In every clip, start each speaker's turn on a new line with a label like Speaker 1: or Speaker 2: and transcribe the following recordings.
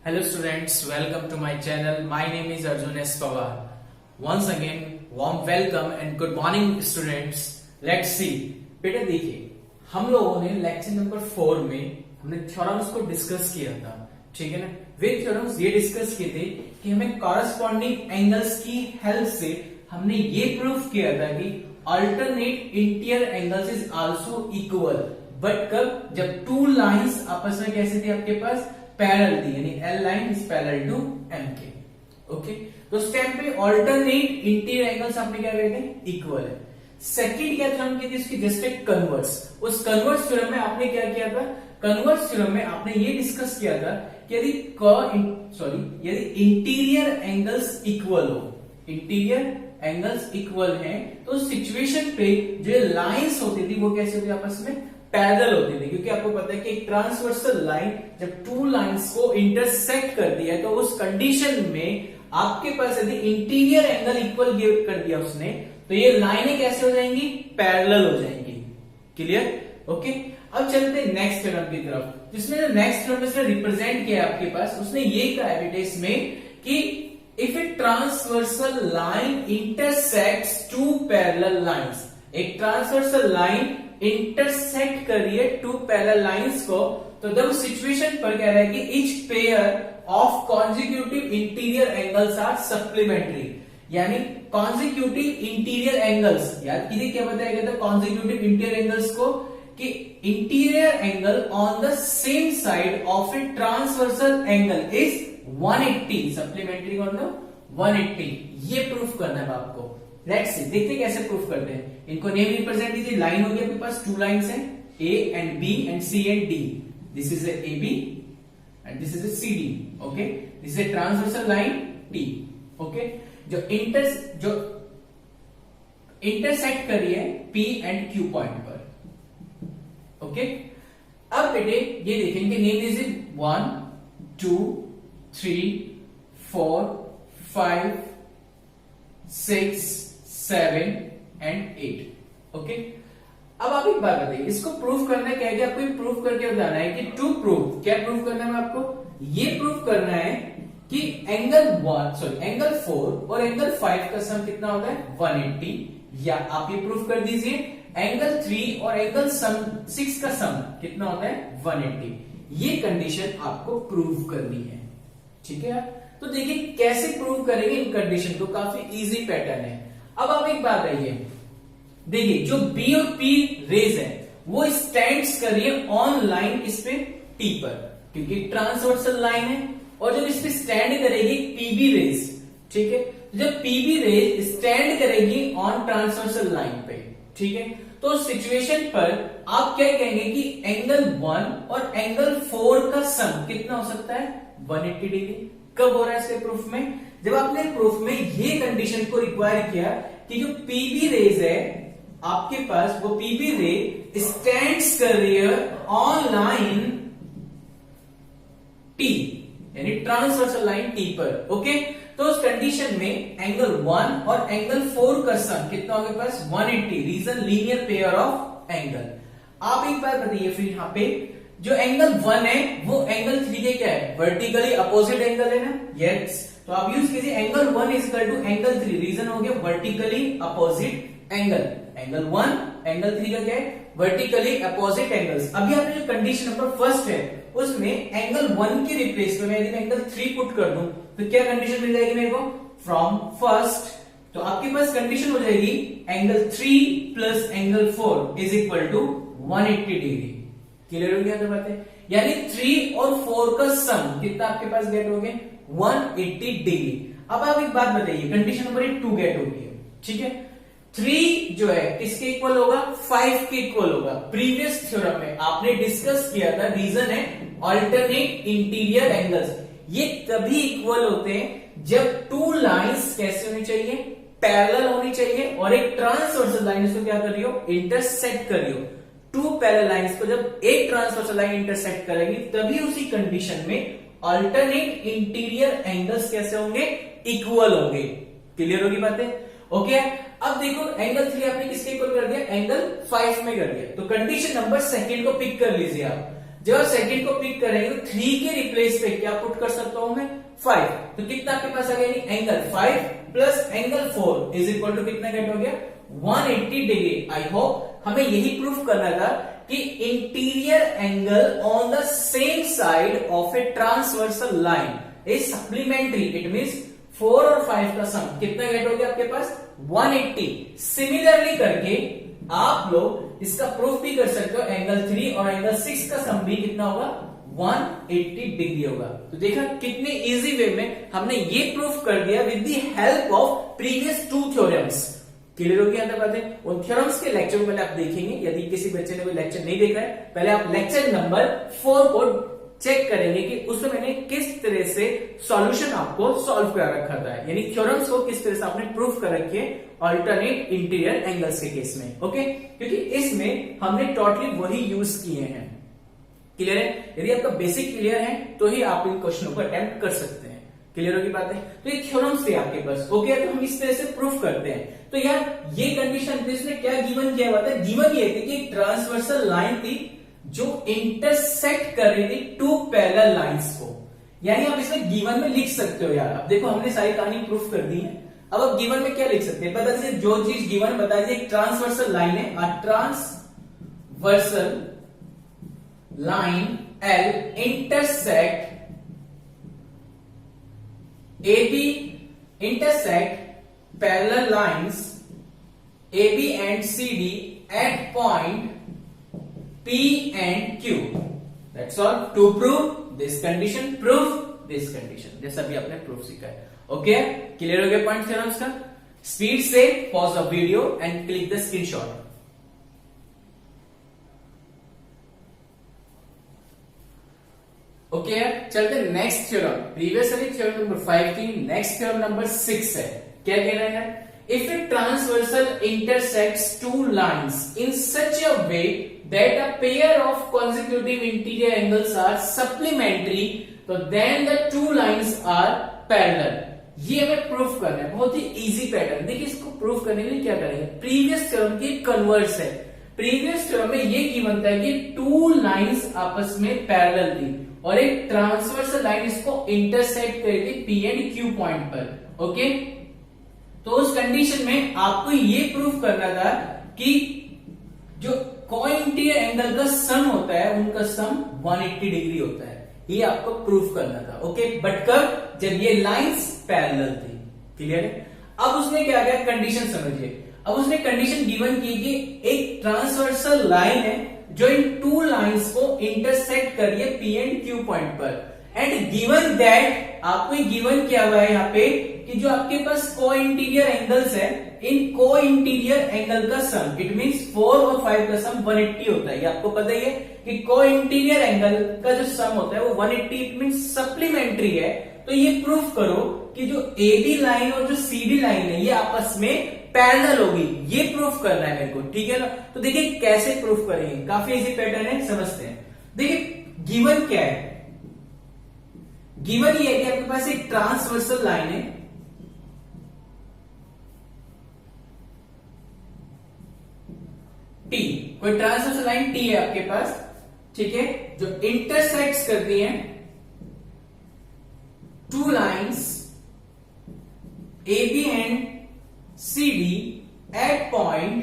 Speaker 1: Hello students, welcome to my channel. My name is Arjun S. Pawar. Once again, warm welcome and good morning students. Let's see. बेटा देखिए, हम लोगों ने lecture number 4 में हमने theorems को discuss किया था, ठीक है ना। वे थ्योरम्स ये डिस्कस किए थे कि हमें कॉरस्पॉन्डिंग एंगल्स की हेल्प से हमने ये प्रूफ किया था कि alternate interior angles is also equal, but कब, जब टू लाइंस आपस में कैसे थी आपके पास, पैरेलल थी, यानी L line is parallel to M के। ओके, तो स्टेप पे अल्टरनेट इंटीरियर एंगल्स आपने क्या कहते हैं, इक्वल है। सेकंड क्या थ्योरम की थी उसकी, जस्ट एक कन्वर्स। उस कन्वर्स थ्योरम में आपने क्या किया था, कन्वर्स थ्योरम में आपने ये डिस्कस किया था कि यदि यदि इंटीरियर एंगल्स इक्वल हो, इंटीरियर एंगल्स इक्वल हैं, तो सिचुएशन पे जो लाइंस होती थी वो कैसे होती आपस में, पैरेलल होती थी। क्योंकि आपको पता है कि एक ट्रांसवर्सल लाइन जब टू लाइंस को इंटरसेक्ट करती है तो उस कंडीशन में आपके पास यदि इंटीरियर एंगल इक्वल गिव कर दिया उसने, तो ये लाइनें कैसे हो जाएंगी, पैरेलल हो जाएंगी। क्लियर? ओके, अब चलते हैं नेक्स्ट थ्योरम की तरफ, जिसमें जो नेक्स्ट थ्योरम इसने रिप्रेजेंट किया आपके पास, उसने ये कहा है बेटे इसमें कि if a transversal line intersects two parallel lines, एक ट्रांसवर्सल लाइन इंटरसेक्ट कर रही है टू पैरेलल लाइंस को, तो जब सिचुएशन पर कह रहा है कि each pair of consecutive interior angles are supplementary, यानी कॉन्जिक्यूटिव इंटीरियर एंगल्स, याद कीजिए क्या बताया गया था कॉन्जिक्यूटिव इंटीरियर एंगल्स को, कि interior angle on the same side of a transversal angle is 180, supplementary on the 180। ये प्रूफ करना है आपको। लेट्स सी, देखते कैसे प्रूफ करते हैं। इनको नेम रिप्रेजेंट कीजिए। लाइन होगी आपके पास, टू लाइंस हैं, A and B and C and D. This is A B and this is A C D. Okay, this is a transversal line T. Okay, जो intersect कर रही है P and Q point पर। Okay, अब बेटे ये देखेंगे, name is 1 2 3 4 5 6 7 and 8। Okay, अब आप एक बात बताइए, इसको प्रूफ करना क्या है कि आपको प्रूफ करके बताना है कि टू प्रूफ, क्या प्रूफ करना है आपको, ये प्रूफ करना है कि एंगल 4 और एंगल 5 का सम कितना होता है, 180, या आप ये प्रूफ कर दीजिए एंगल 3 और एंगल 6 का सम कितना होता है, 180। ये कंडीशन आपको प्रूव करनी है, ठीक है। तो देखिए कैसे प्रूव करेंगे इन कंडीशन को, काफी इजी पैटर्न है। अब आप एक बात आइए, देखिए जो बी और पी रेज है वो स्टैंड्स कर रही है ऑन लाइन इस पे टी पर, क्योंकि ट्रांसवर्सल लाइन है, और जब इस पे स्टैंड करेगी पीबी रेज, ठीक है, जब पीबी रेज स्टैंड करेगी ऑन ट्रांसवर्सल लाइन पे, ठीक है, तो सिचुएशन पर आप क्या कहेंगे कि एंगल 1 और एंगल 4 का सम कितना हो सकता है, 180 डिग्री। कब हो रहा है इसके प्रूफ में, जब आपने प्रूफ में ये कंडीशन को रिक्वायर किया कि जो पीबी रेज है आपके पास, वो पीबी रे स्टैंड्स कर रही है ऑन लाइन टी, यानी ट्रांसवर्सल लाइन टी पर। ओके, तो उस कंडीशन में एंगल 1 और एंगल 4 का सम कितना होगा पास, 180। Reason linear pair of angle. आप एक बार बताइए फिर यहाँ पे जो एंगल 1 है वो एंगल 3 के क्या है, वर्टिकली अपोजिट एंगल है ना, यस। तो आप यूज कीजिए angle 1 is equal to angle 3, reason हो गया vertically opposite angle. Angle 1 angle 3 का क्या है, वर्टिकली अपोजिट एंगल्स। अभी आपने जो कंडीशन नंबर फर्स्ट है उसमें एंगल 1 के रिप्लेस में यदि मैं एंगल 3 पुट कर दूं तो क्या कंडीशन मिल जाएगी मेरे को, फ्रॉम फर्स्ट, तो आपके पास कंडीशन हो जाएगी angle 3 plus angle 4 is equal to 180 degree. Clear हो गया बात है, यानी 3 और 4 का सम कितना आपके पास गेट हो गया, 180 डिग्री। अब आप एक बात बताइए, कंडीशन नंबर 2 गेट हो गई है, ठीक है। 3 जो है किसके इक्वल होगा, 5 के इक्वल होगा। प्रीवियस थ्योरम में आपने डिस्कस किया था, रीजन है अल्टरनेट इंटीरियर एंगल्स। ये तभी इक्वल होते हैं जब टू लाइंस कैसे होनी चाहिए, पैरेलल होनी चाहिए, और एक ट्रांसवर्सल लाइन इसको क्या कर रही हो, इंटरसेक्ट कर रही हो। टू पैरेलल लाइंस को जब एक ट्रांसवर्सल लाइन इंटरसेक्ट करेगी तभी उसी कंडीशन में अल्टरनेट इंटीरियर एंगल्स कैसे होंगे, इक्वल होंगे। क्लियर होगी बातें, ओके। अब देखो एंगल 3 आपने किसके इक्वल कर दिया, एंगल 5 में कर दिया, तो कंडीशन नंबर सेकंड को पिक कर लीजिए आप। जब सेकंड को पिक करेंगे तो 3 के रिप्लेस पे क्या पुट कर सकता हूं मैं 5, तो कितना आपके पास आ गया, angle 5 plus angle 4 is equal to कितना गेट हो गया 180 डिग्री। आई होप हमें यही प्रूफ करना था कि interior angle on the same side of A transversal line is supplementary, it means 4 और 5 का सम कितना गेट हो गया आपके पास 180। सिमिलरली करके आप लोग इसका प्रूफ भी कर सकते हो, एंगल 3 और एंगल 6 का सम भी कितना होगा 180 डिग्री होगा। तो देखा कितने इजी वे में हमने ये प्रूफ कर दिया with the help of previous 2 theorems. Clear हो गया अंदर बातें। उन थ्योरम्स के लेक्चर को पहले आप देखेंगे, यदि किसी बच्चे ने कोई लेक्चर नहीं देखा है पहले आप लेक्चर नंबर 4 को चेक करेंगे कि उसमें मैंने किस तरह से सॉल्यूशन आपको सॉल्व करा रखा था, यानी थ्योरम्स को किस तरह से आपने प्रूफ कर रखी है अल्टरनेट इंटीरियर एंगल्स के केस में। ओके, क्योंकि इसमें हमने टोटली वही यूज किए हैं। क्लियर है? यदि आपका बेसिक क्लियर है तो ही आप इन क्वेश्चनों को अटेम्प्ट कर सकते हैं। क्लियर होगी बात है? तो ये थ्योरम्स थे आपके पास। ओके, तो हम इस तरह से प्रूफ करते हैं। तो यार ये कंडीशन थी, इसने क्या गिवन किया हुआ था, गिवन ये थी कि ट्रांसवर्सल लाइन थी जो इंटरसेक्ट कर रही थी 2 पैरेलल लाइंस को, यानी आप इसमें गिवन में लिख सकते हो। यार अब देखो हमने सारी कहानी प्रूफ कर दी है, अब आप गिवन में क्या लिख सकते हैं बता दीजिए, जो चीज गिवन बता दीजिए। एक ट्रांसवर्सल लाइन है, transversal line L intersect AB intersect parallel lines AB and CD at point P and Q. That's all. To prove this condition, prove this condition. जैसा भी आपने प्रूफ सीखा है। ओके, क्लियर हो गया पॉइंट थ्योरम्स का। Speed से pause the video and click the screenshot. Okay, चलते नेक्स्ट थ्योरम। प्रीवियस वाली थ्योरम नंबर 5 थी, नेक्स्ट थ्योरम नंबर 6 है। क्या कह रहा है? If a transversal intersects 2 lines in such a way that a pair of consecutive interior angles are supplementary, तो then the 2 lines are parallel. ये हमें प्रूफ करना है, बहुत ही इजी पैटर्न। देखिए इसको प्रूफ करने के लिए क्या करेंगे, प्रीवियस थ्योरम की कन्वर्स है। प्रीवियस थ्योरम में ये गिवन था कि 2 लाइंस आपस में पैरेलल थी और एक ट्रांसवर्सल लाइन इसको इंटरसेक्ट करेगी P एंड Q पॉइंट पर। ओके, तो उस कंडीशन में आपको ये प्रूफ करना था कि जो कोइंटीरियर एंगल का सम होता है उनका सम 180 डिग्री होता है। ये आपको प्रूफ करना था। ओके, बट कब, जब ये लाइंस पैरेलल थी। क्लियर है? अब उसने क्या किया, कंडीशन समझिए। अब उसने कंडीशन गिवन की कि एक ट्रांसवर्सल लाइन है जो इन 2 लाइंस को इंटरसेक्ट कर रही है P एंड Q पॉइंट पर, एंड गिवन दैट आपको गिवन किया हुआ है यहाँ पे कि जो आपके पास को इंटीरियर एंगल्स है, इन को इंटीरियर एंगल का सम, इट मींस 4 और 5 का सम 180 होता है। ये आपको पता ही है कि को इंटीरियर एंगल का जो सम होता है वो 180, इट मींस सप्लीमेंट्री है। तो ये प्रूफ करो कि जो AB लाइन और जो CD लाइन है ये आपस में पैरेलल होगी। ये प्रूफ करना है मेरे को, ठीक है ना? तो देखिए कैसे प्रूफ करेंगे, काफी इजी पैटर्न है, समझते हैं। देखिए गिवन क्या है, गिवन ये है कि आपके पास एक ट्रांसवर्सल लाइन है T, कोई ट्रांसवर्सल लाइन T है आपके पास, ठीक है, जो इंटरसेक्ट्स करती है 2 lines AB and CD at point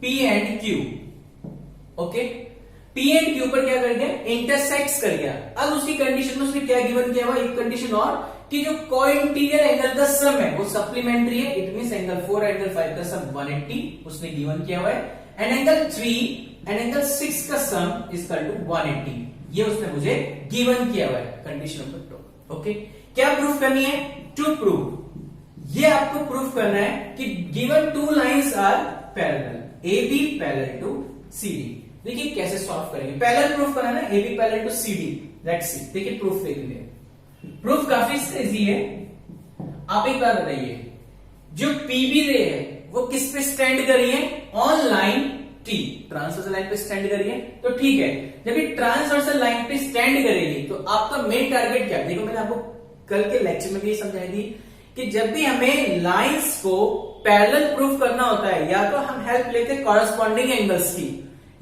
Speaker 1: P and Q। Okay, P and Q पर क्या कर गया, इंटरसेक्ट्स कर गया। अब उसकी कंडीशन में उसने क्या गिवन किया हुआ, एक कंडीशन और, कि जो को इंटीरियर एंगल का सम है वो सप्लीमेंट्री है, इट मींस एंगल 4 एंगल 5 का सम 180 उसने गिवन किया हुआ है, एंड एंगल 3 एंड एंगल 6 का सम इज इक्वल टू 180। ये उसने मुझे गिवन किया हुआ है, कंडीशन नंबर 2। ओके, क्या प्रूफ करनी है, टू प्रूव, ये आपको प्रूफ करना है कि given 2 lines are parallel, AB parallel to CD। देखिए कैसे सॉल्व करेंगे, पैरेलल प्रूफ करना है, AB parallel to CD। Let's see, देखिए प्रूफ देखेंगे। प्रूफ काफी इजी है। आप एक बार बताइए, जो PB रे है वो किस पे स्टैंड कर रही है, on line T, transversal line पे स्टैंड कर रही है, तो ठीक है। जब ये ट्रांसवर्सल लाइन पे स्टैंड करेगी तो आपका मेन टारगेट क्या है, देखो मैंने आपको कल के लेक्चर में भी समझाई थी कि जब भी हमें लाइंस को पैरेलल प्रूफ करना होता है, या तो हम हेल्प लेते हैं कॉरस्पॉन्डिंग एंगल्स की,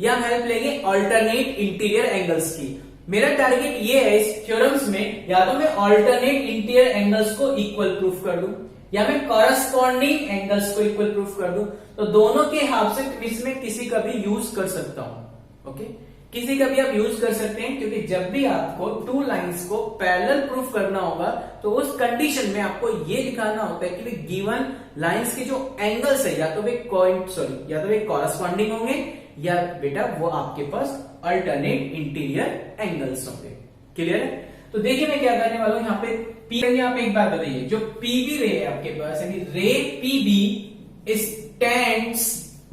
Speaker 1: या हम हेल्प लेंगे अल्टरनेट इंटीरियर एंगल्स की। मेरा टारगेट ये है इस थ्योरम्स में, या तो मैं अल्टरनेट इंटीरियर एंगल्स को इक्वल प्रूफ कर दूं या मैं कॉरस्पॉन्डिंग एंगल्स को इक्वल प्रूफ कर दूं। तो दोनों के हिसाब से इसमें किसी का भी यूज कर सकता हूं। ओके, किसी का भी आप यूज कर सकते हैं, क्योंकि जब भी आपको टू लाइंस को पैरेलल प्रूफ करना होगा तो उस कंडीशन में आपको ये दिखाना होता है कि गिवन लाइंस के जो एंगल्स है या तो वे कॉरस्पॉन्डिंग होंगे या बेटा वो आपके पास अल्टरनेट इंटीरियर एंगल्स होंगे। क्लियर है? तो देखिए मैं क्या करने वाला हूं यहाँ पे पी। आप एक बात बताइए, जो पीबी रे है आपके पास, यानी रे पीबी स्टैंड्स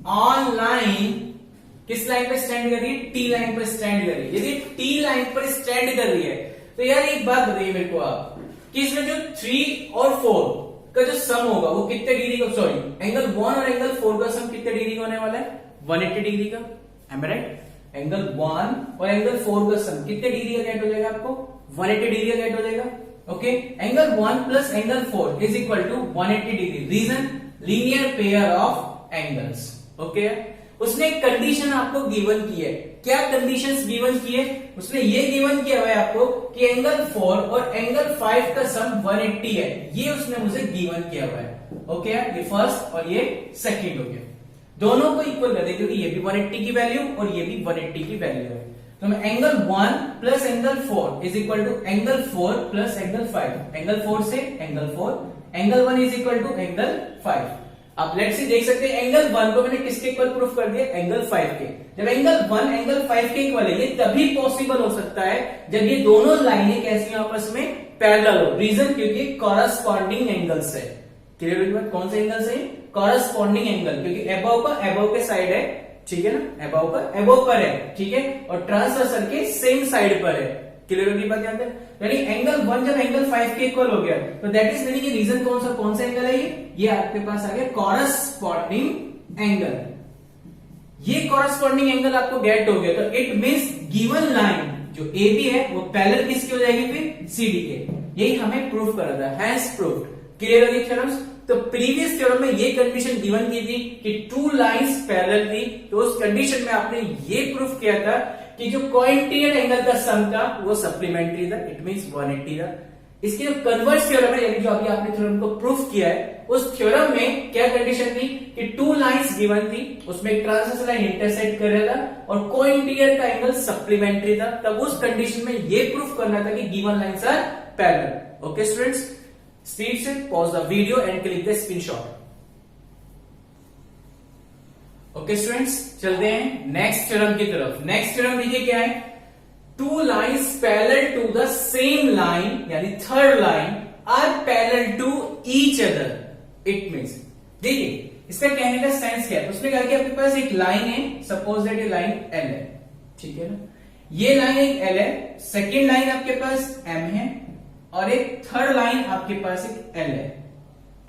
Speaker 1: ऑन लाइन, किस लाइन पर स्टैंड कर रही है? टी लाइन पर स्टैंड कर रही है। यदि टी लाइन पर स्टैंड कर रही है तो यार एक बात बताइए मेरे को आप कि इसमें जो 3 और 4 का जो सम होगा वो कितने डिग्री का, सॉरी एंगल 1 और एंगल 4 का सम कितने डिग्री का होने वाला है? 180 डिग्री का। एम आई राइट? एंगल 1 और एंगल 4 का सम कितने डिग्री का गेट हो जाएगा आपको? 180 डिग्री का गेट हो जाएगा। Okay, angle 1 plus angle 4 is equal to 180 degree. Reason? Linear pair of angles. Okay, उसने एक कंडीशन आपको गिवन की है। क्या कंडीशंस गिवन की है? उसने ये गिवन किया हुआ है आपको कि एंगल 4 और एंगल 5 का सम 180 है। ये उसने मुझे गिवन किया हुआ है। ओके, ये फर्स्ट और ये सेकंड हो गया। दोनों को इक्वल कर दे, क्योंकि ये भी 180 की वैल्यू और ये भी 180 की वैल्यू है। तो मैं angle 1 plus angle 4 is equal to angle 4 plus angle 5। Angle 4 से angle 4, angle 1 is equal to angle 5। आप लेट्स सी देख सकते हैं एंगल 1 को मैंने किसके इक्वल प्रूफ कर दिया? एंगल 5 के। जब एंगल 1 एंगल 5 के इक्वल है, ये तभी पॉसिबल हो सकता है जब ये दोनों लाइनें कैसी आपस में पैरेलल हो। रीजन? क्योंकि कॉरस्पॉन्डिंग एंगल्स है। क्लियर हुई बात? कौन से एंगल से? कॉरस्पॉन्डिंग एंगल, क्योंकि एबव का एबव के साइड है, ठीक है ना, एबव का एबव पर है, ठीक है, और ट्रांसवर्सल के सेम साइड पर है। क्लियर होगी बात यहाँ पे? यानी एंगल 1 जब एंगल 5 के इक्वल हो गया तो दैट इज मीनिंग रीजन कौन सा एंगल है? ये आपके पास आ गया कॉरस्पॉन्डिंग एंगल। ये कॉरस्पॉन्डिंग एंगल आपको गेट हो गया, तो इट मींस गिवन लाइन जो ए बी है वो पैरेलल किसकी हो जाएगी? फिर सी डी के। यही हमें प्रूफ करा था, हैज प्रूव्ड। क्लियर होगी थ्योरम्स? तो प्रीवियस थ्योरम में ये कंडीशन गिवन की थी कि टू लाइंस पैरेलल थी, तो उस कंडीशन में आपने ये प्रूफ किया था कि जो कोइंटीनियर एंगल का सम था वो सप्लीमेंट्री था, इट मींस 180 था। इसकी जो कन्वर्स थ्योरम है, यानी जो अभी आपने थ्योरम को प्रूफ किया है, उस थ्योरम में क्या कंडीशन थी कि टू लाइंस गिवन थी, उसमें एक ट्रांसवर्सल लाइन इंटरसेक्ट कर रहा था और कोइंटीनियर का एंगल सप्लीमेंट्री था। तब उस कंडीशन में ये प्रूफ करना था कि given lines are parallel. Okay students, speed से pause the video and click the screenshot. Okay students, चलते हैं नेक्स्ट थ्योरम की तरफ। नेक्स्ट थ्योरम देखिए क्या है? Two lines parallel to the same line, यानी third line are parallel to each other. It means, देखिए इसका कहने का सेंस क्या है? उसने कहा कि आपके पास एक लाइन है, सपोज दैट ये लाइन एल है, ठीक है ना, ये लाइन एक एल है, सेकेंड लाइन आपके पास एम है और एक थर्ड लाइन आपके पास एक एल है,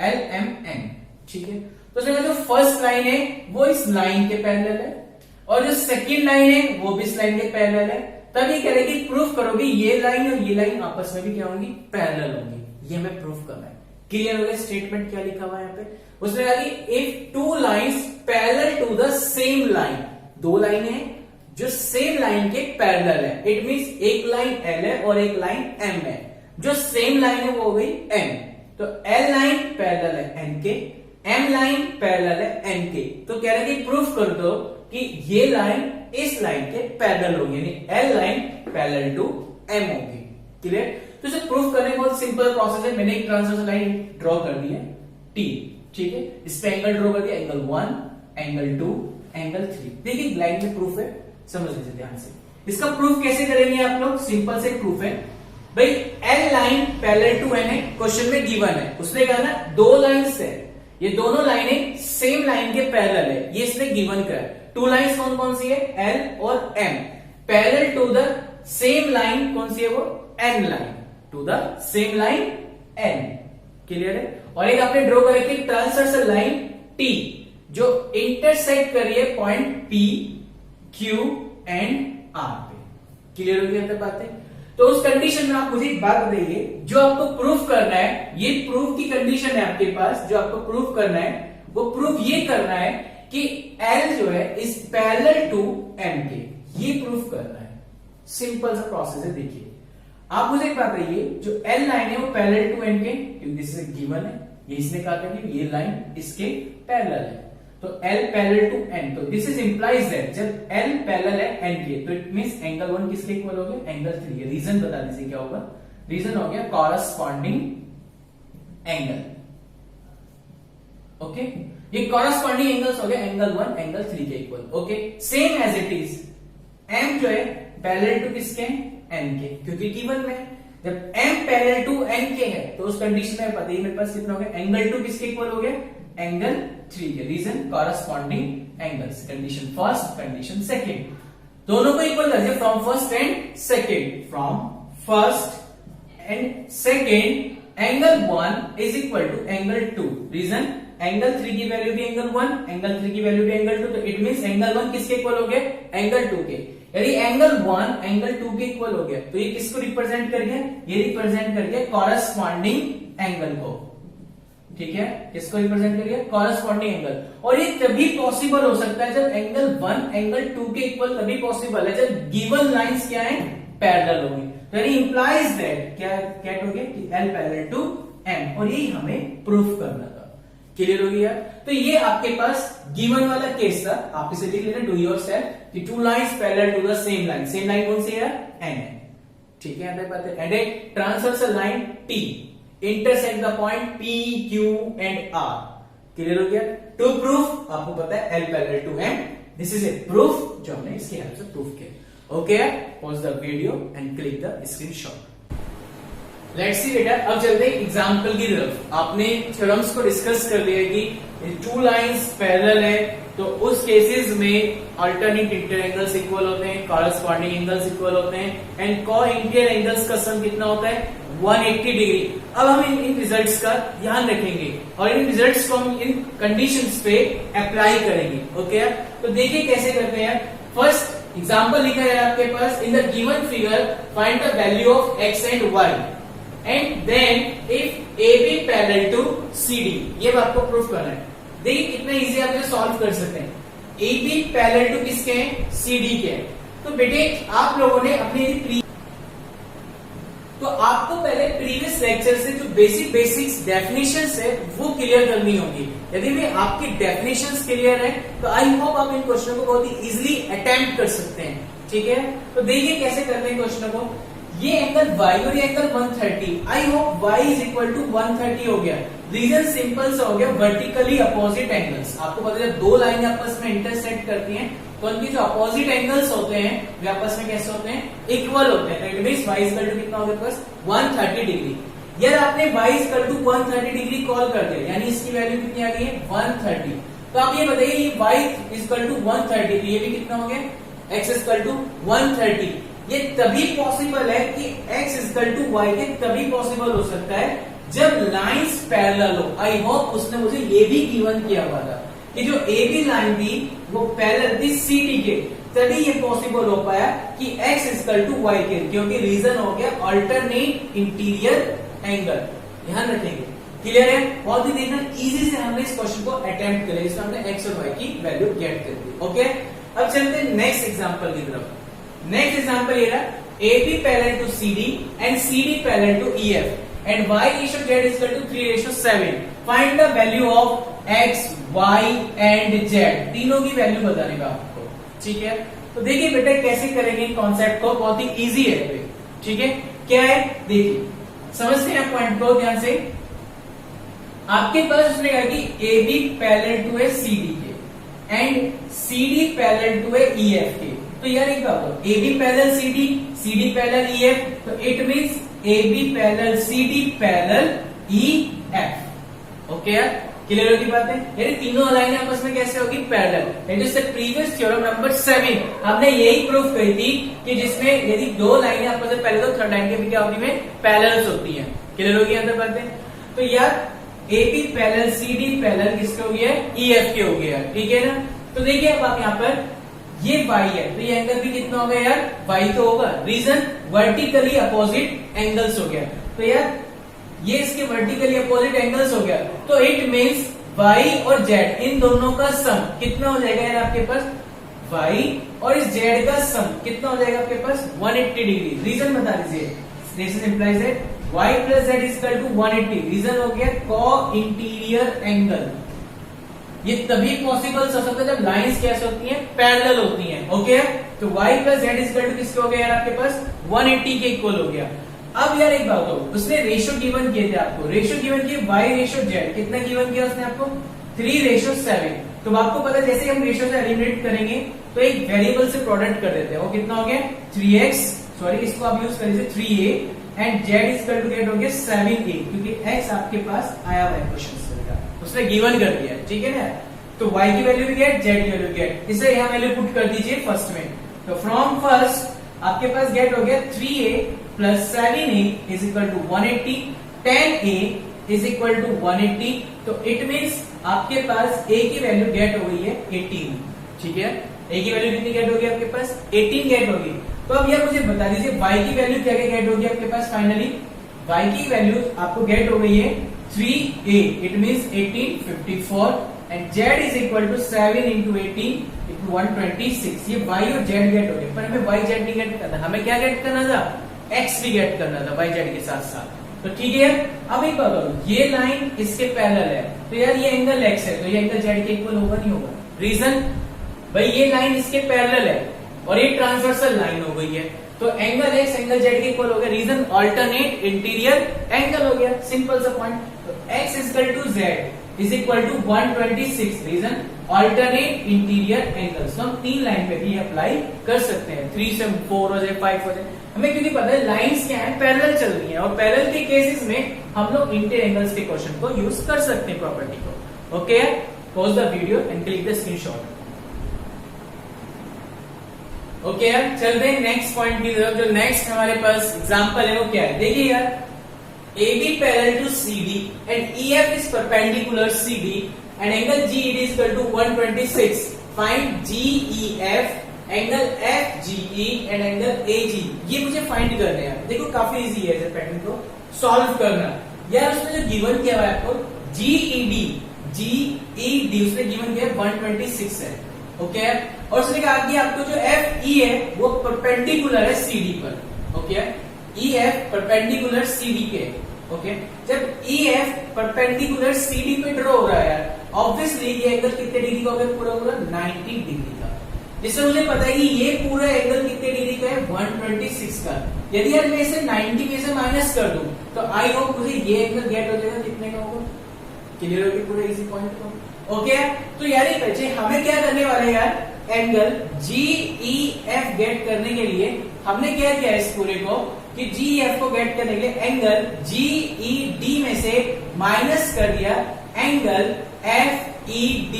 Speaker 1: एल एम एन, ठीक है। तो जो फर्स्ट लाइन है वो इस लाइन के पैरेलल है और जो सेकंड लाइन है वो भी इस लाइन के पैरेलल है। तब ये कह रहे कि प्रूफ करोगे ये लाइन और ये लाइन आपस में भी क्या होंगी? पैरेलल होंगी। ये हमें प्रूफ करना है। क्लियर हो गया? स्टेटमेंट क्या लिखा हुआ है यहाँ पे? उसने कहा कि if two lines parallel to the same line, दो लाइन है जो सेम लाइन के पैरेलल है, इट मींस एक लाइन एल है और एक लाइन एम है। जो सेम लाइन है वो हो गई एम, तो एल लाइन पैरेलल है एन के, एम लाइन पैरेलल है एन के। तो कह रहे कि प्रूफ कर दो कि ये लाइन इस लाइन के पैरेलल होगी, यानी L line parallel to M होगी। क्लियर? तो इसे प्रूफ करने का बहुत सिंपल प्रोसेस है। मैंने एक ट्रांसवर्सल लाइन ड्रॉ कर दी है टी, ठीक है, इस पे एंगल ड्रॉ कर दिया, एंगल 1, एंगल 2, एंगल 3। देखिए लाइन में प्रूफ है, समझ लीजिए ध्यान से। इसका प्रूफ कैसे करेंगे आप लोग? सिंपल से प्रूफ है भाई, L line parallel to N है, क्वेश्चन में गिवन है। उसने कहा ना दो लाइंस है, ये दोनों लाइनें सेम लाइन के पैरेलल है, ये इसने गिवन करा। टू लाइंस कौन कौन सी है? एल और एम, parallel to the same line कौन सी है? वो N line, to the same line N. Clear है? और एक आपने ड्रॉ कर रखी ट्रांसवर्सल लाइन टी जो इंटरसेक्ट कर रही है point P, Q and R पे। क्लियर हो गया बातें? तो उस कंडीशन में आप मुझे एक बात बताइए, जो आपको प्रूफ करना है, ये प्रूफ की कंडीशन है आपके पास, जो आपको प्रूफ करना है वो प्रूफ ये करना है कि L जो है इज पैरेलल टू M के, ये प्रूफ करना है। सिंपल सा प्रोसेस है। देखिए आप मुझे एक बात बताइए, जो L लाइन है वो पैरेलल टू M के, क्योंकि दिस इज गिवन है, ये इसने कहा था कि ये लाइन इसके पैरेलल है, तो L पैरेलल टू N, तो दिस इज इंप्लाइज दैट जब L पैरेलल है N के, तो इट मींस एंगल 1 किसके इक्वल हो गया, एंगल 3। रीजन बता दीजिए क्या होगा, रीजन हो गया कॉरस्पॉन्डिंग एंगल। ओके, ये कॉरस्पॉन्डिंग एंगल्स हो गया एंगल 1 एंगल 3 के इक्वल। Okay, same as it is M जो है पैरेलल टू किसके, N के, क्योंकि गिवन में जब M पैरेलल टू N के है तो उस कंडीशन में पता ही मेरे पास कितना हो गया, एंगल 2 किसके इक्वल हो गया, एंगल 3 के। Reason corresponding angles, condition first condition second, दोनों को इक्वल कर दिया, from first and second, from first and second angle 1 is equal to angle 2। Reason angle 3 की वैल्यू भी एंगल 1, एंगल 3 की वैल्यू भी एंगल 2, तो इट मींस एंगल 1 किसके इक्वल हो गया, एंगल 2 के। यदि एंगल 1 एंगल 2 के इक्वल हो गया तो ये किसको रिप्रेजेंट कर गया, ये रिप्रेजेंट कर गया कॉरस्पॉन्डिंग एंगल को। ठीक है, किसको रिप्रेजेंट कर गया, कॉरस्पॉन्डिंग एंगल। और ये तभी पॉसिबल हो सकता है जब एंगल 1 एंगल 2 के इक्वल, तभी पॉसिबल है जब गिवन लाइंस क्या है, पैरेलल होंगी। तो यानी इंप्लाइज दैट क्या हो गया कि L पैरेलल टू M, और यही हमें प्रूफ करना था। क्लियर हो गया। तो ये आपके पास गिवन वाला केस था, आप इसे लिख लेना डू योरसेल्फ कि two lines parallel to the same line, same line कौन सी है, N है। ठीक है, and a transversal line T intersect the point P, Q and R। Clear हो गया। टू प्रूफ आपको पता है L parallel to M, this is a proof जो हमने इसकी हेल्प से प्रूफ किया। Okay, pause the video and click the screenshot. Let's see बेटा, अब चलते हैं एग्जांपल की तरफ। आपने थ्योरम्स को डिस्कस कर लिया कि टू लाइंस पैरेलल है तो उस केसेस में अल्टरनेट इंटीरियर एंगल्स इक्वल होते हैं, कॉरस्पॉन्डिंग एंगल्स इक्वल होते हैं, एंड को इंटीरियर एंगल्स का सम कितना होता है, 180 डिग्री। अब हम इन रिजल्ट्स का ध्यान रखेंगे और इन रिजल्ट्स को हम इन कंडीशंस पे अप्लाई करेंगे। ओके, तो देखिए कैसे करते हैं। फर्स्ट एग्जांपल लिखा है आपके पास, in the given figure find the value of x and y and then if AB parallel to CD, ये आपको प्रूफ करना है। देखिए कितना इजी आप इसे सॉल्व कर सकते हैं। AB पैरेलल टू किसके हैं, CD के हैं। तो बेटे आप लोगों ने अपने तो आपको पहले प्रीवियस लेक्चर से जो बेसिक्स डेफिनेशंस है वो क्लियर करनी होगी। यदि में आपकी डेफिनेशंस क्लियर है तो आई होप आप इन क्वेश्चनों को बहुत ही इजीली अटेम्प्ट कर सकते हैं। ठीक है, तो देखिए कैसे करते हैं क्वेश्चनों को। ये एंगल y और ये angle 130, I hope y is equal to 130 हो गया। रीजन सिंपल सा हो गया, वर्टिकली अपोजिट एंगल्स। आपको पता है जब दो लाइनें आपस में इंटरसेक्ट करती हैं तो उनकी जो अपोजिट एंगल्स होते हैं वे आपस में कैसे होते हैं, इक्वल होते हैं। तो it means y equal to कितना हो गया पास 130 डिग्री। यार आपने y equal to 130 degree call कर दिया, यानी इसकी वैल्यू कितनी आ गई है 130। तो आप ये बताइए ये y इक्वल टू 130, तो ये भी कितना हो गया x इक्वल टू 130। ये तभी पॉसिबल है कि x इक्वल टू y के तभी पॉसिबल हो सकता है जब लाइंस पैरेलल हो। आई होप उसने मुझे ये भी गिवन किया हुआ था कि जो AB लाइन थी वो पैरेलल थी CD के, तभी ये पॉसिबल हो पाया कि x इक्वल टू y के, क्योंकि रीजन हो गया अल्टरनेट इंटीरियर एंगल। ध्यान रखेंगे, क्लियर है। बहुत ही देखना इजी से हमने इस क्वेश्चन को अटेम्प्ट किया, इसमें हमने x और y की वैल्यू गेट कर दी। ओके, अब चलते हैं नेक्स्ट एग्जांपल की तरफ। नेक्स्ट एग्जांपल ये रहा, AB parallel to CD and CD parallel to EF and y ratio z is equal to 3:7। Find the value of x, y and z, तीनों की वैल्यू बताने का आपको। ठीक है, तो देखिए बेटा कैसे करेंगे कॉन्सेप्ट को, बहुत ही इजी है। ठीक है, क्या है देखिए, समझते हैं पॉइंट को ध्यान से। आपके पास उसने कहा कि AB पैरेलल टू है CD के एंड CD पैरेलल टू है EF के। तो यार एक बात, AB parallel CD, CD parallel EF, तो it means AB parallel CD parallel EF। Okay यार, क्लियर होगी बात है। यानी तीनों लाइनें आपस में कैसे होगी, पैरेलल। जैसे प्रीवियस थ्योरम नंबर 7 हमने यही प्रूफ करी थी कि जिसमें यदि दो लाइनें आपस में पैरेलल तो थर्ड लाइन के भी क्या होती है, पैरेलल्स होती है। क्लियर होगी अंदर बातें। तो यार AB पैरेलल CD पैरेलल किसके हो गया, EF के हो गया। ठीक है ना। तो देखिए अब आप यहाँ पर ये y है तो ये एंगल भी कितना होगा यार, y तो होगा। रीजन वर्टिकली अपोजिट एंगल्स हो गया। तो यार ये इसके वर्टिकली अपोजिट एंगल्स हो गया, तो इट मींस y और z इन दोनों का सम कितना हो जाएगा यार आपके पास, y और इस z का सम कितना हो जाएगा आपके पास 180 डिग्री। रीजन बता दीजिए, this implies that y plus z is equal to 180। Reason हो गया को इंटीरियर एंगल। ये तभी पॉसिबल हो सकता है जब लाइंस कैसे होती हैं, पैरेलल होती हैं। ओके, तो y plus z is equal to किसके हो गया यार आपके पास 180 के इक्वल हो गया। अब यार एक बात हो, उसने रेशियो गिवन किए थे आपको, रेशियो गिवन किए y रेशियो z, कितना गिवन किया उसने आपको 3:7। तो आपको पता है जैसे हम रेशियो से एलिमिनेट करेंगे तो एक वेरिएबल से प्रोडक्ट कर देते हैं, वो कितना हो गया 3x, सॉरी इसको आप यूज करिए 3a and z is equal to get हो गया 7a, क्योंकि x आपके पास आया हुआ है क्वेश्चन से, उसने गिवन कर दिया, ठीक है ना। तो y की वैल्यू भी गेट, z की वैल्यू गेट, इसे यहां वैल्यू पुट कर दीजिए फर्स्ट में। तो फ्रॉम फर्स्ट आपके पास गेट हो गया 3a plus 7a is equal to 180, 10a is equal to 180। तो इट मीन्स आपके पास a की वैल्यू गेट हो गई है 18, ठीक है। a की वैल्यू कितनी गेट होगी आपके पास 18 गेट होगी। तो अब यार मुझे बता दीजिए y की वैल्यू क्या क्या गेट होगी आपके पास फाइनली, y की वैल्यू आपको गेट हो गई है 3a, it means 1854 and z is equal to 7 into 18 equal 126। ये y और z गेट हो गए, पर हमें y z नहीं गेट करना, हमें क्या गेट करना था, x भी गेट करना था y z के साथ साथ। तो ठीक है, अब एक बात करो, ये लाइन इसके पैरेलल है, तो यार ये एंगल x है, तो ये एंगल z के इक्वल होगा नहीं होगा। रीजन भाई ये लाइन इसके पैरेलल है और ये ट्रांसवर्सल लाइन हो गई है, तो एंगल x एंगल z के इक्वल हो गया। रीजन ऑल्टरनेट इंटीरियर एंगल हो गया, सिंपल सा पॉइंट। तो x is equal to z is equal to 126, reason alternate interior angles. तो हम तीन लाइन पे भी अप्लाई कर सकते हैं, 3 से 4 हो जाए 5 हो जाए, हमें क्योंकि पता है लाइंस क्या है, पैरेलल चल रही है, और पैरेलल के केसेस में हम लोग इंटीरियर एंगल्स के क्वेश्चन को यूज कर सकते हैं प्रॉपर्टी को। Okay, pause the video and click the screenshot. Okay यार, चलते हैं नेक्स्ट पॉइंट की तरफ। जो नेक्स्ट हमारे पास एग्जांपल है वो क्या है, देखिए यार, AB parallel to CD and EF is perpendicular CD and angle GED is equal to 126। Find GEF angle FGE and angle AG। ये मुझे फाइंड करने हैं। देखो काफी इजी है इस पैटर्न को सॉल्व करना। यार उसने जो गिवन किया हुआ है आपको GED उसने गिवन किया 126 है। ओके, और उसने कहा कि आपको जो FE है वो परपेंडिकुलर है CD पर। ओके, EF परपेंडिकुलर CD के। ओके, जब EF परपेंडिकुलर CD पे ड्रॉ हो रहा है, ऑब्वियसली ये एंगल कितने डिग्री का होगा, पूरा पूरा 90 डिग्री का। जिससे मुझे पता है कि ये पूरा एंगल कितने डिग्री का है, 126 का। यदि यार मैं इसे 90 में से माइनस कर दूं तो आई होप मुझे ये एंगल गेट हो जाएगा, कितने का होगा, क्लियर होगी पूरा इसी पॉइंट को। ओके, तो यार ये बच्चे हमें क्या करने वाले यार, एंगल GEF गेट करने के लिए हमने क्या किया इस पूरे को कि GEF को गेट करने के लिए एंगल GED में से माइनस कर दिया एंगल FED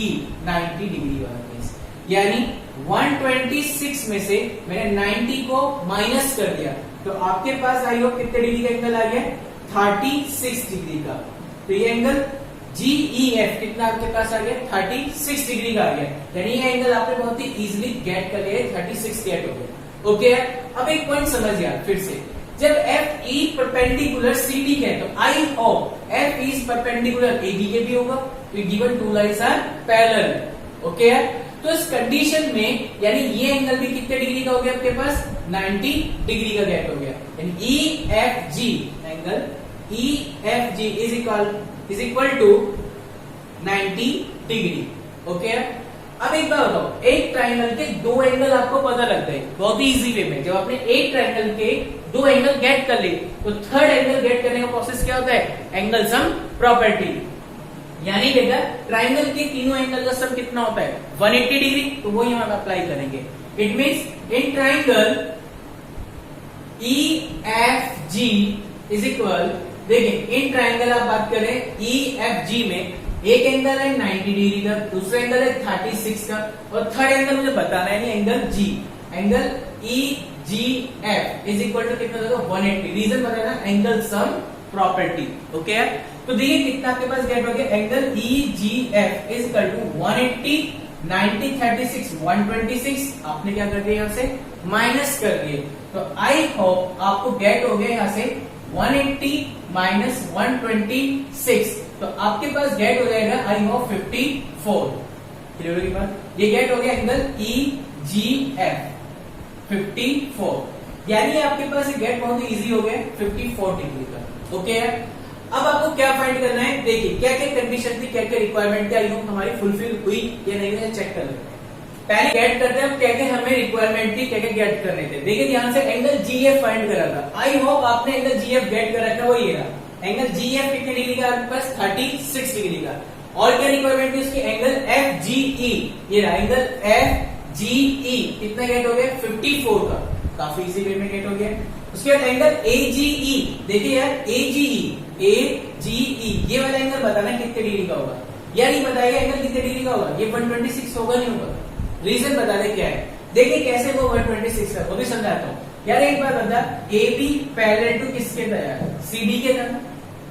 Speaker 1: 90 डिग्री वाला केस, यानी 126 में से मैंने 90 को माइनस कर दिया, तो आपके पास आई होप कितने डिग्री का एंगल आ गया, 36 डिग्री का। तो ये एंगल GEF कितना आपके पास आ गया, 36 डिग्री का आ गया, यानी ये एंगल आपने बहुत ही इजीली गेट कर लिया, 36 गेट हो गया। ओके, अब एक पॉइंट समझ गया फिर से, जब FE परपेंडिकुलर CD के तो I hope FE is perpendicular AB के भी होगा, तो given two lines are parallel. Okay, तो इस कंडीशन में यानी ये एंगल भी कितने डिग्री का हो गया आपके पास, 90 डिग्री का गेट हो गया, यानी EFG angle EFG is equal to 90 degree. Okay, अब एक बात बताओ, एक ट्राइंगल के दो एंगल आपको पता लग गए बहुत ही इजी वे में। जब आपने एक ट्राइंगल के दो एंगल गेट कर लिए तो थर्ड एंगल गेट करने का प्रोसेस क्या होता है, एंगल सम प्रॉपर्टी। यानी बेटा ट्राइंगल के तीनों एंगल का सम कितना होता है, 180 डिग्री, तो वो हम अप्लाई करेंगे। It means in triangle EFG is equal, देखिए इन ट्राइंगल आप बात करें EFG में एक एंगल है 90 डिग्री का, दूसरा एंगल है 36 का, और थर्ड एंगल मुझे बताना है angle G, angle EGF is equal to कितना होगा, 180। रीजन बताना, एंगल सम प्रॉपर्टी। ओके, तो देखिए कितना आपके पास गेट हो गया, angle EGF is equal to 180, 90, 36, 126। आपने क्या कर दिया, यहाँ से माइनस कर दिए, तो आई होप आपको गेट हो गया यहाँ से 180 माइनस 126 तो आपके पास गेट हो जाएगा आई होप 54। क्लियर होगी बात? ये गेट हो गया एंगल EGF 54, यानी आपके पास ये गेट बहुत इजी हो गया 54 डिग्री का। ओके है, अब आपको क्या फाइंड करना है, देखिए क्या क्या कंडीशन थी, क्या क्या रिक्वायरमेंट थी, आई होप हमारी फुलफिल हुई या नहीं हुई, चेक कर लेते हैं। पहले गेट करते हैं क्या क्या हमें रिक्वायरमेंट थी, क्या क्या गेट करने थे। देखिए ध्यान से एंगल GF फाइंड करा था, आई होप आपने एंगल GF गेट कर रखा, वो ये रहा एंगल GF कितने डिग्री का आपके पास 36 डिग्री का। और क्या रिक्वायरमेंट थी उसकी, एंगल FGE, ये रहा एंगल FGE कितना गेट हो गया 54 का, काफी इजी वे में गेट हो गया। उसके बाद एंगल AGE, देखिए यार AGE ये वाला एंगल बताना कितने डिग्री का होगा, यार ये बताइए एंगल कितने डिग्री का होगा, ये 126 होगा नहीं होगा, रीजन बता दे क्या है। देखिए कैसे वो 126 है वो भी समझाता हूँ। यार एक बार बता, AB पैरेलल टू किसके था यार, CD के था।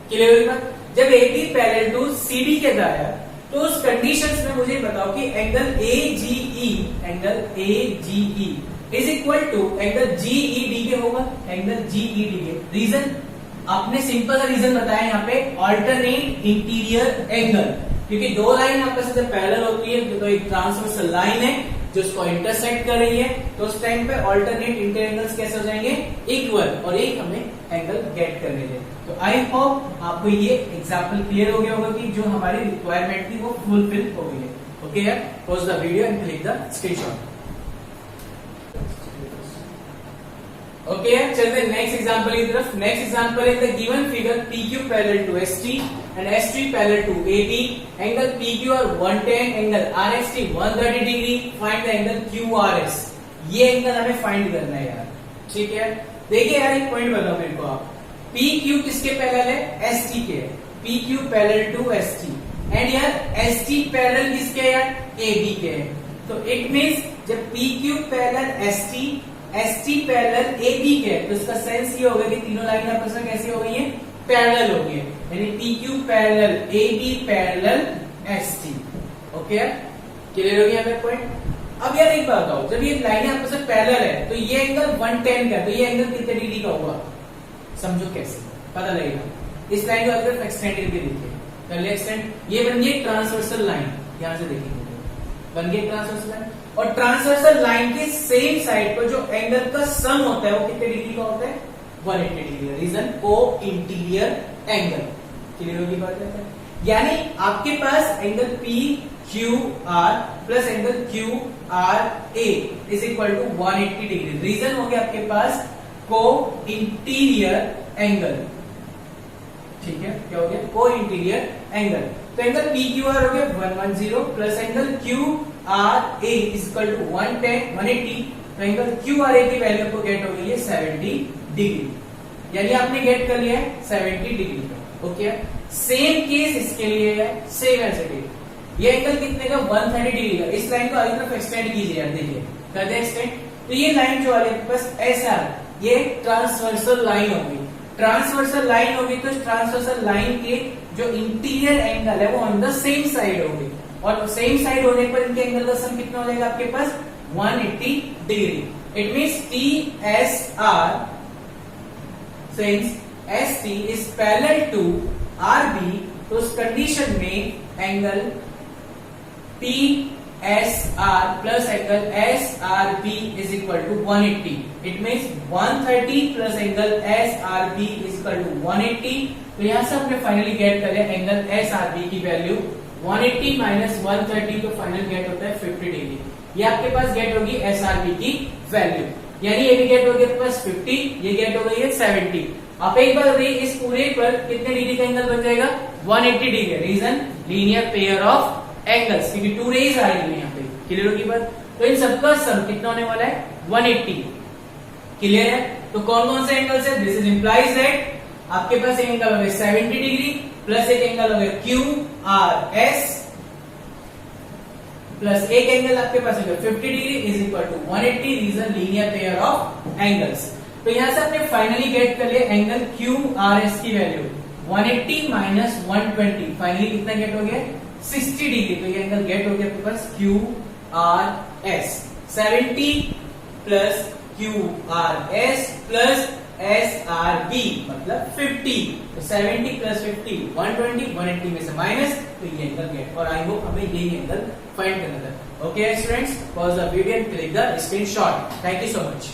Speaker 1: क्लियर हुई बात? जब AB पैरेलल टू CD के था यार, तो उस कंडीशंस में मुझे बताओ कि angle AGE is equal to angle GED के होगा, एंगल GED के। रीजन आपने सिंपल सा रीजन बताया यहाँ पे, अल्टरनेट इंटीरियर एंगल, क्योंकि दो लाइन आपस में पैरेलल होती है, तो एक ट्रांसवर्सल लाइन है जो उसको इंटरसेक्ट कर रही है, तो उस टाइम पे अल्टरनेट इंटीरियर एंगल्स कैसे हो जाएंगे, इक्वल, और एक हमें एंगल गेट करने दें। तो आई होप आपको ये एग्जांपल क्लियर हो गया होगा कि जो हमारी रिक्वायरमेंट थी वो फुलफिल हो गई है। ओके यार, pause the video and click the screenshot. Okay यार, चलते हैं नेक्स्ट एग्जांपल की तरफ। नेक्स्ट एग्जांपल है the given figure PQ parallel to ST and ST parallel to AB, angle PQ और 110, angle RST 130 degree, find the angle QRS। ये angle हमें find करना है यार, ठीक है। देखिए यार एक पॉइंट बताओ मेरे को आप, PQ किसके पैरेलल है, ST के, PQ parallel to ST, and यार ST पैरेलल किसके है यार, AB के है। तो इट मींस जब PQ parallel ST parallel AB के, तो इसका सेंस ये होगा कि तीनों लाइन आपस में कैसी हो गई है, पैरेलल हो गई है, यानी PQ parallel AB parallel ST। Okay, clear हो गया हमें पॉइंट। अब यार एक बात बताओ, जब ये लाइन आपस में पैरेलल है तो ये एंगल 110 का, तो ये एंगल कितने डिग्री का होगा, समझो कैसे पता लगेगा। इस लाइन को अगर एक्सटेंड करके देखिए, कर लिया एक्सटेंड, ये बन गई ट्रांसवर्सल लाइन, यहां से देखेंगे बन गई ट्रांसवर्सल लाइन, और ट्रांसवर्सल लाइन के सेम साइड पर जो एंगल का सम होता है वो कितने डिग्री का होता है, 180 डिग्री। रीजन को इंटीरियर एंगल। क्लियर होगी बात है, यानी आपके पास angle PQR plus angle QRA is equal to 180 degree. Reason हो गया आपके पास को इंटीरियर एंगल, ठीक है, क्या हो गया, को इंटीरियर एंगल। तो एंगल PQR हो गया 110 plus angle QRA is equal to 180, तो एंगल QRA की वैल्यू आपको गेट हो गई है 70 डिग्री, यानी आपने गेट कर लिया है 70 डिग्री का। ओके, सेम केस इसके लिए है, सेम एज इट इज। ये एंगल कितने का, 130 डिग्री का। इस लाइन को आगे तरफ एक्सटेंड कीजिए यार, देखिए कर दे एक्सटेंड, तो ये लाइन जो आ रही है बस SR, ये ट्रांसवर्सल लाइन होगी। ट्रांसवर्सल लाइन होगी तो ट्रांसवर्सल लाइन के जो इंटीरियर एंगल है वो ऑन द सेम साइड होगी, और सेम साइड होने पर इनके एंगल का सम कितना हो जाएगा आपके पास 180 डिग्री। It means TSR since ST is parallel to RB, तो उस कंडीशन में angle TSR plus angle SRB is equal to 180। It means 130 plus angle SRB is equal to 180। तो यहां से हमने फाइनली गेट कर लिया एंगल SRB की वैल्यू 180 माइनस 130, तो फाइनल गेट होता है 50 डिग्री। ये आपके पास गेट होगी SRB की वैल्यू, यानी ये भी गेट हो गया प्लस 50, ये गेट हो गई है 70। आप एक बार बताइए इस पूरे पर कितने डिग्री का एंगल बन जाएगा, 180 degree. Reason linear pair of angles, क्योंकि टू रेज आ रही है यहाँ पे। क्लियर होगी बात, तो इन सबका सम कितना होने वाला है 180। क्लियर है, तो कौन कौन से एंगल्स है, दिस इज इंप्लाइज दैट आपके पास एक एंगल हो गया 70 डिग्री प्लस एक एंगल हो गया QRS प्लस एक एंगल आपके पास हो गया 50 degree is equal to 180। Reason linear pair of angles. तो यहां से आपने फाइनली गेट कर लिया एंगल QRS की वैल्यू 180 माइनस 120, फाइनली कितना गेट हो गया 60 डिग्री। तो ये एंगल गेट हो गया आपके पास QRS 70 plus QRS plus SRB मतलब 50, तो 70 प्लस 50 120, 180 में से माइनस, तो ये एंगल गेट। और आई होप हमें यही एंगल फाइंड करना था। Okay students, pause the video and click the screenshot. Thank you so much.